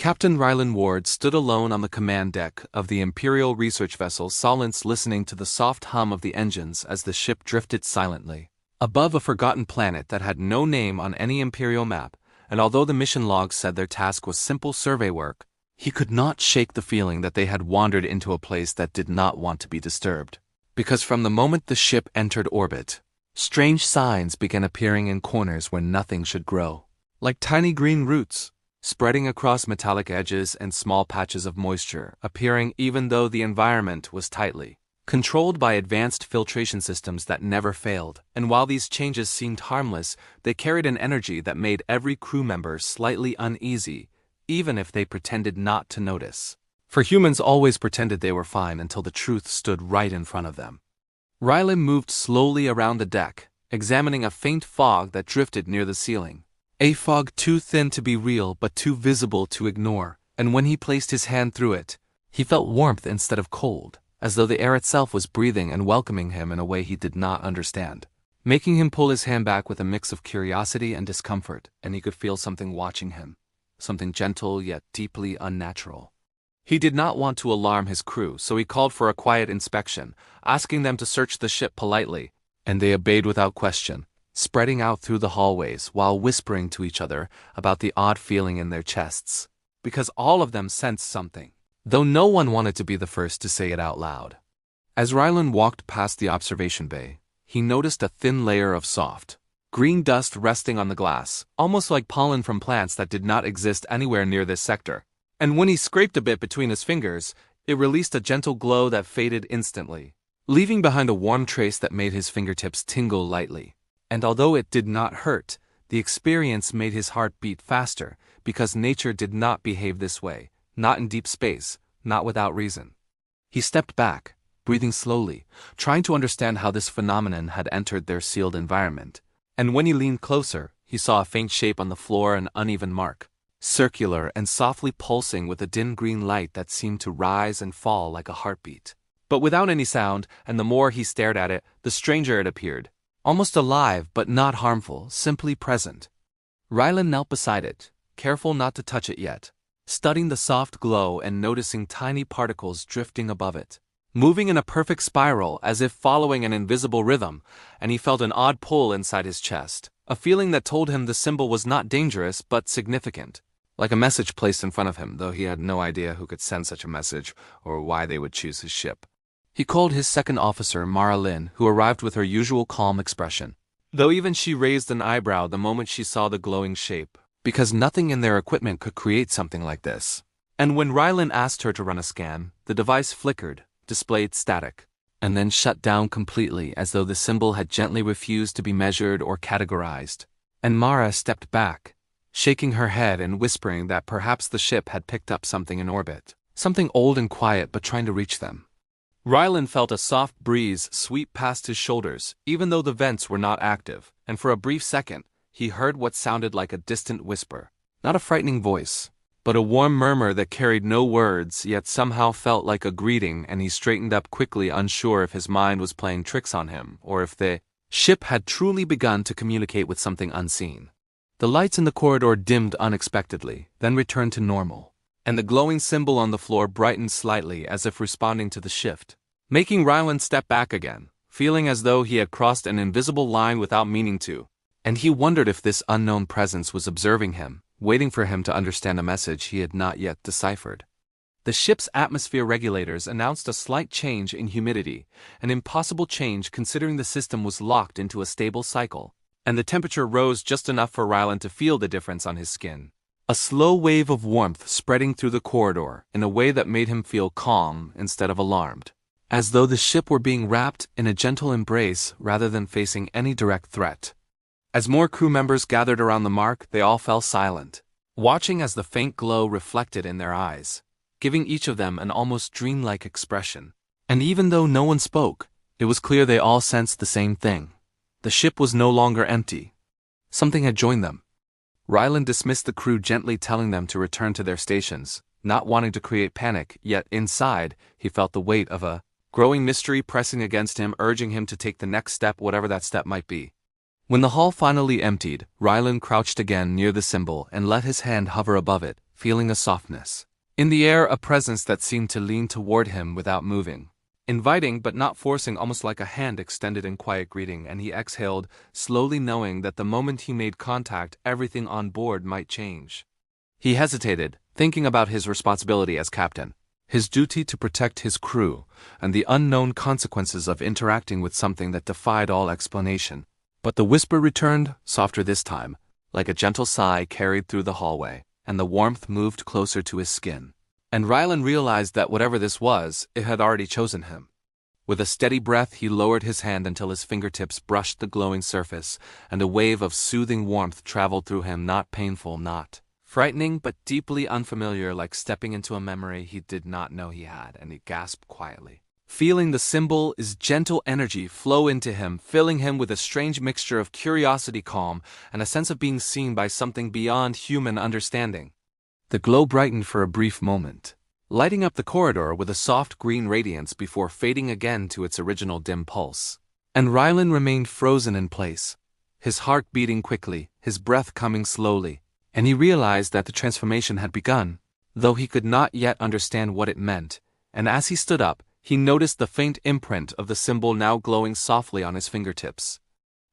Captain Rylan Ward stood alone on the command deck of the Imperial research vessel Solence, listening to the soft hum of the engines as the ship drifted silently above a forgotten planet that had no name on any Imperial map, and although the mission logs said their task was simple survey work, he could not shake the feeling that they had wandered into a place that did not want to be disturbed. Because from the moment the ship entered orbit, strange signs began appearing in corners where nothing should grow, like tiny green roots, spreading across metallic edges, and small patches of moisture appearing even though the environment was tightly controlled by advanced filtration systems that never failed. And while these changes seemed harmless, they carried an energy that made every crew member slightly uneasy, even if they pretended not to notice. For humans always pretended they were fine until the truth stood right in front of them. Rylan moved slowly around the deck, examining a faint fog that drifted near the ceiling. A fog too thin to be real but too visible to ignore, and when he placed his hand through it, he felt warmth instead of cold, as though the air itself was breathing and welcoming him in a way he did not understand, making him pull his hand back with a mix of curiosity and discomfort, and he could feel something watching him, something gentle yet deeply unnatural. He did not want to alarm his crew, so he called for a quiet inspection, asking them to search the ship politely, and they obeyed without question, spreading out through the hallways while whispering to each other about the odd feeling in their chests, because all of them sensed something, though no one wanted to be the first to say it out loud. As Rylan walked past the observation bay, he noticed a thin layer of soft, green dust resting on the glass, almost like pollen from plants that did not exist anywhere near this sector. And when he scraped a bit between his fingers, it released a gentle glow that faded instantly, leaving behind a warm trace that made his fingertips tingle lightly. And although it did not hurt, the experience made his heart beat faster, because nature did not behave this way, not in deep space, not without reason. He stepped back, breathing slowly, trying to understand how this phenomenon had entered their sealed environment. And when he leaned closer, he saw a faint shape on the floor, an uneven mark, circular and softly pulsing with a dim green light that seemed to rise and fall like a heartbeat. But without any sound, and the more he stared at it, the stranger it appeared, almost alive but not harmful, simply present. Rylan knelt beside it, careful not to touch it yet, studying the soft glow and noticing tiny particles drifting above it, moving in a perfect spiral as if following an invisible rhythm, and he felt an odd pull inside his chest, a feeling that told him the symbol was not dangerous but significant, like a message placed in front of him, though he had no idea who could send such a message or why they would choose his ship. He called his second officer, Mara Lynn, who arrived with her usual calm expression, though even she raised an eyebrow the moment she saw the glowing shape, because nothing in their equipment could create something like this. And when Rylan asked her to run a scan, the device flickered, displayed static, and then shut down completely as though the symbol had gently refused to be measured or categorized. And Mara stepped back, shaking her head and whispering that perhaps the ship had picked up something in orbit, something old and quiet but trying to reach them. Rylan felt a soft breeze sweep past his shoulders, even though the vents were not active, and for a brief second, he heard what sounded like a distant whisper, not a frightening voice, but a warm murmur that carried no words yet somehow felt like a greeting, and he straightened up quickly, unsure if his mind was playing tricks on him or if the ship had truly begun to communicate with something unseen. The lights in the corridor dimmed unexpectedly, then returned to normal, and the glowing symbol on the floor brightened slightly as if responding to the shift, making Rylan step back again, feeling as though he had crossed an invisible line without meaning to. And he wondered if this unknown presence was observing him, waiting for him to understand a message he had not yet deciphered. The ship's atmosphere regulators announced a slight change in humidity, an impossible change considering the system was locked into a stable cycle, and the temperature rose just enough for Rylan to feel the difference on his skin. A slow wave of warmth spreading through the corridor in a way that made him feel calm instead of alarmed, as though the ship were being wrapped in a gentle embrace rather than facing any direct threat. As more crew members gathered around the mark, they all fell silent, watching as the faint glow reflected in their eyes, giving each of them an almost dreamlike expression. And even though no one spoke, it was clear they all sensed the same thing. The ship was no longer empty. Something had joined them. Rylan dismissed the crew, gently telling them to return to their stations, not wanting to create panic, yet inside, he felt the weight of a growing mystery pressing against him, urging him to take the next step, whatever that step might be. When the hall finally emptied, Rylan crouched again near the symbol and let his hand hover above it, feeling a softness. In the air, a presence that seemed to lean toward him without moving. Inviting but not forcing, almost like a hand extended in quiet greeting, and he exhaled, slowly knowing that the moment he made contact, everything on board might change. He hesitated, thinking about his responsibility as captain, his duty to protect his crew, and the unknown consequences of interacting with something that defied all explanation. But the whisper returned, softer this time, like a gentle sigh carried through the hallway, and the warmth moved closer to his skin. And Rylan realized that whatever this was, it had already chosen him. With a steady breath, he lowered his hand until his fingertips brushed the glowing surface, and a wave of soothing warmth traveled through him, not painful, not frightening, but deeply unfamiliar, like stepping into a memory he did not know he had, and he gasped quietly, feeling the symbol's gentle energy flow into him, filling him with a strange mixture of curiosity, calm, and a sense of being seen by something beyond human understanding. The glow brightened for a brief moment, lighting up the corridor with a soft green radiance before fading again to its original dim pulse. And Rylan remained frozen in place, his heart beating quickly, his breath coming slowly, and he realized that the transformation had begun, though he could not yet understand what it meant, and as he stood up, he noticed the faint imprint of the symbol now glowing softly on his fingertips.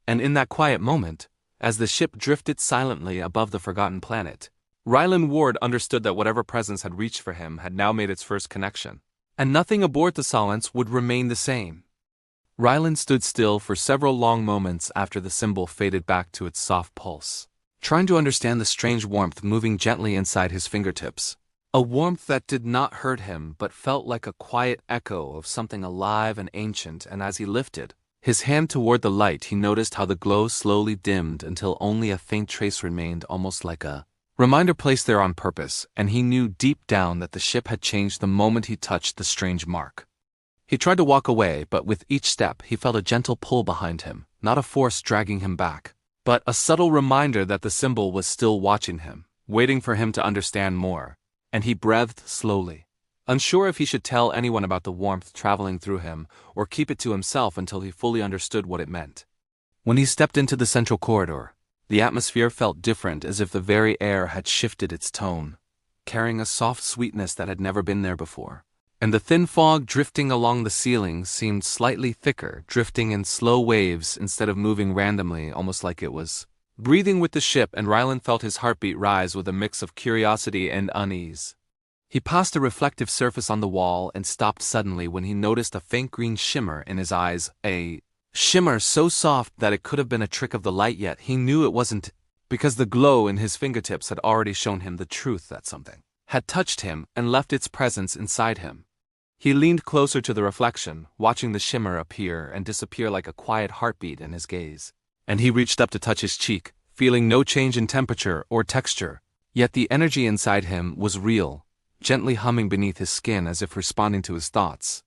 And in that quiet moment, as the ship drifted silently above the forgotten planet, Rylan Ward understood that whatever presence had reached for him had now made its first connection, and nothing aboard the Solence would remain the same. Rylan stood still for several long moments after the symbol faded back to its soft pulse, trying to understand the strange warmth moving gently inside his fingertips. A warmth that did not hurt him but felt like a quiet echo of something alive and ancient, and as he lifted his hand toward the light, he noticed how the glow slowly dimmed until only a faint trace remained, almost like a reminder placed there on purpose, and he knew deep down that the ship had changed the moment he touched the strange mark. He tried to walk away, but with each step he felt a gentle pull behind him, not a force dragging him back, but a subtle reminder that the symbol was still watching him, waiting for him to understand more. And he breathed slowly, unsure if he should tell anyone about the warmth traveling through him, or keep it to himself until he fully understood what it meant. When he stepped into the central corridor, the atmosphere felt different, as if the very air had shifted its tone, carrying a soft sweetness that had never been there before. And the thin fog drifting along the ceiling seemed slightly thicker, drifting in slow waves instead of moving randomly, almost like it was breathing with the ship, and Rylan felt his heartbeat rise with a mix of curiosity and unease. He passed a reflective surface on the wall and stopped suddenly when he noticed a faint green shimmer in his eyes, a shimmer so soft that it could have been a trick of the light, yet he knew it wasn't, because the glow in his fingertips had already shown him the truth that something had touched him and left its presence inside him. He leaned closer to the reflection, watching the shimmer appear and disappear like a quiet heartbeat in his gaze. And he reached up to touch his cheek, feeling no change in temperature or texture, yet the energy inside him was real, gently humming beneath his skin as if responding to his thoughts.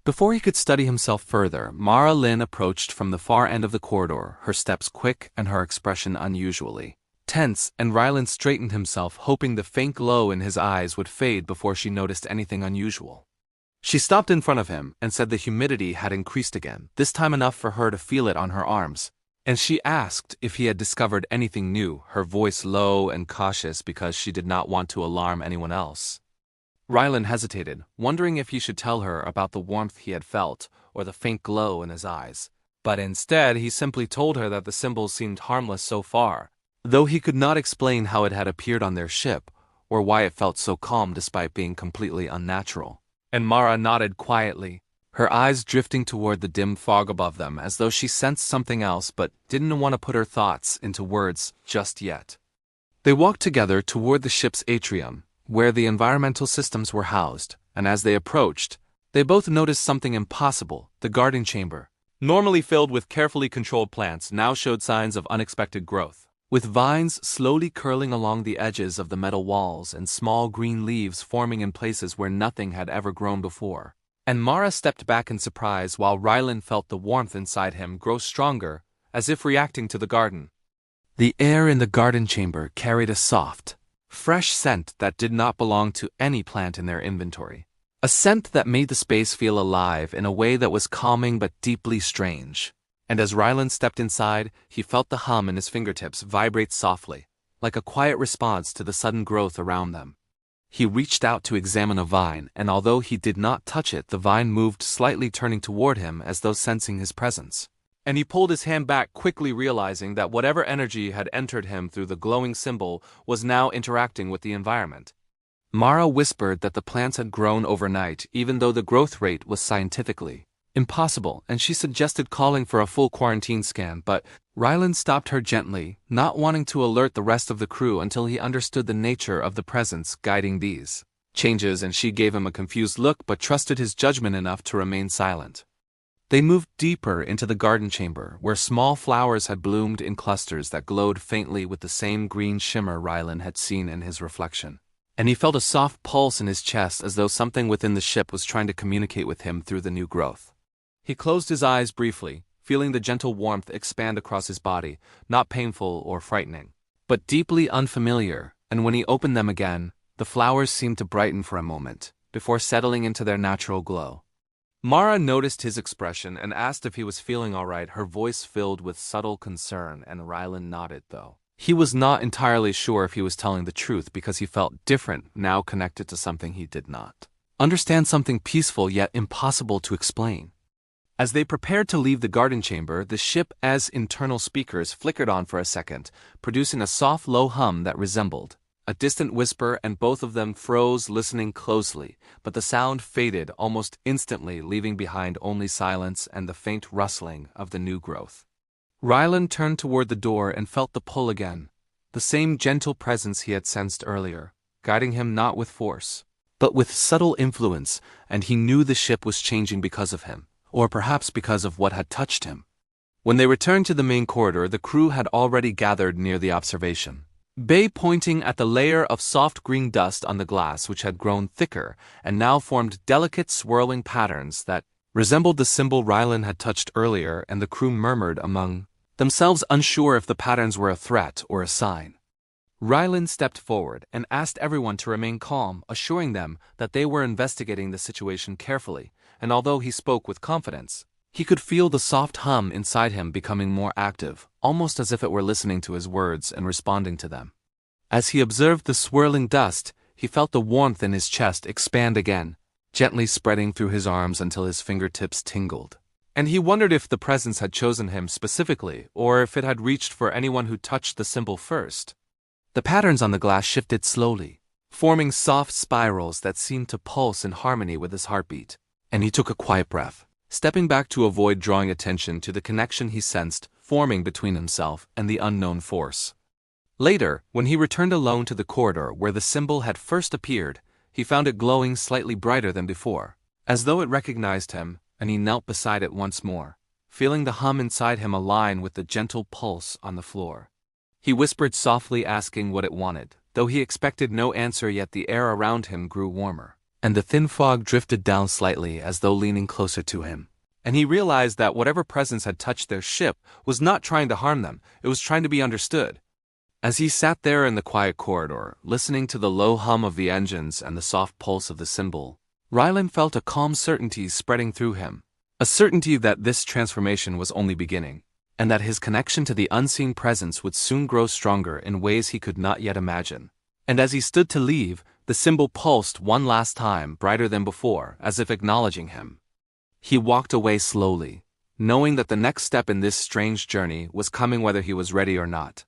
Before he could study himself further, Mara Lynn approached from the far end of the corridor, her steps quick and her expression unusually tense, and Rylan straightened himself, hoping the faint glow in his eyes would fade before she noticed anything unusual. She stopped in front of him and said the humidity had increased again, this time enough for her to feel it on her arms, and she asked if he had discovered anything new, her voice low and cautious because she did not want to alarm anyone else. Rylan hesitated, wondering if he should tell her about the warmth he had felt or the faint glow in his eyes, but instead he simply told her that the symbols seemed harmless so far, though he could not explain how it had appeared on their ship or why it felt so calm despite being completely unnatural. And Mara nodded quietly, her eyes drifting toward the dim fog above them as though she sensed something else but didn't want to put her thoughts into words just yet. They walked together toward the ship's atrium, where the environmental systems were housed, and as they approached, they both noticed something impossible. The garden chamber, normally filled with carefully controlled plants, now showed signs of unexpected growth, with vines slowly curling along the edges of the metal walls and small green leaves forming in places where nothing had ever grown before. And Mara stepped back in surprise while Rylan felt the warmth inside him grow stronger, as if reacting to the garden. The air in the garden chamber carried a soft, fresh scent that did not belong to any plant in their inventory. A scent that made the space feel alive in a way that was calming but deeply strange. And as Rylan stepped inside, he felt the hum in his fingertips vibrate softly, like a quiet response to the sudden growth around them. He reached out to examine a vine, and although he did not touch it, the vine moved slightly, turning toward him as though sensing his presence. And he pulled his hand back, quickly realizing that whatever energy had entered him through the glowing symbol was now interacting with the environment. Mara whispered that the plants had grown overnight, even though the growth rate was scientifically impossible, and she suggested calling for a full quarantine scan, but Ryland stopped her gently, not wanting to alert the rest of the crew until he understood the nature of the presence guiding these changes, and she gave him a confused look but trusted his judgment enough to remain silent. They moved deeper into the garden chamber, where small flowers had bloomed in clusters that glowed faintly with the same green shimmer Ryland had seen in his reflection. And he felt a soft pulse in his chest, as though something within the ship was trying to communicate with him through the new growth. He closed his eyes briefly, feeling the gentle warmth expand across his body, not painful or frightening, but deeply unfamiliar, and when he opened them again, the flowers seemed to brighten for a moment, before settling into their natural glow. Mara noticed his expression and asked if he was feeling all right, her voice filled with subtle concern, and Ryland nodded, though he was not entirely sure if he was telling the truth, because he felt different now, connected to something he did not understand, something peaceful yet impossible to explain. As they prepared to leave the garden chamber, the ship's internal speakers flickered on for a second, producing a soft low hum that resembled a distant whisper, and both of them froze, listening closely, but the sound faded almost instantly, leaving behind only silence and the faint rustling of the new growth. Ryland turned toward the door and felt the pull again, the same gentle presence he had sensed earlier, guiding him not with force, but with subtle influence, and he knew the ship was changing because of him, or perhaps because of what had touched him. When they returned to the main corridor, the crew had already gathered near the observation bay, pointing at the layer of soft green dust on the glass, which had grown thicker and now formed delicate swirling patterns that resembled the symbol Ryland had touched earlier, and the crew murmured among themselves, unsure if the patterns were a threat or a sign. Ryland stepped forward and asked everyone to remain calm, assuring them that they were investigating the situation carefully, and although he spoke with confidence, he could feel the soft hum inside him becoming more active, almost as if it were listening to his words and responding to them. As he observed the swirling dust, he felt the warmth in his chest expand again, gently spreading through his arms until his fingertips tingled. And he wondered if the presence had chosen him specifically, or if it had reached for anyone who touched the symbol first. The patterns on the glass shifted slowly, forming soft spirals that seemed to pulse in harmony with his heartbeat, and he took a quiet breath, stepping back to avoid drawing attention to the connection he sensed forming between himself and the unknown force. Later, when he returned alone to the corridor where the symbol had first appeared, he found it glowing slightly brighter than before, as though it recognized him, and he knelt beside it once more, feeling the hum inside him align with the gentle pulse on the floor. He whispered softly, asking what it wanted, though he expected no answer, yet the air around him grew warmer, and the thin fog drifted down slightly as though leaning closer to him. And he realized that whatever presence had touched their ship was not trying to harm them, it was trying to be understood. As he sat there in the quiet corridor, listening to the low hum of the engines and the soft pulse of the symbol, Ryland felt a calm certainty spreading through him, a certainty that this transformation was only beginning, and that his connection to the unseen presence would soon grow stronger in ways he could not yet imagine. And as he stood to leave, the symbol pulsed one last time, brighter than before, as if acknowledging him. He walked away slowly, knowing that the next step in this strange journey was coming, whether he was ready or not.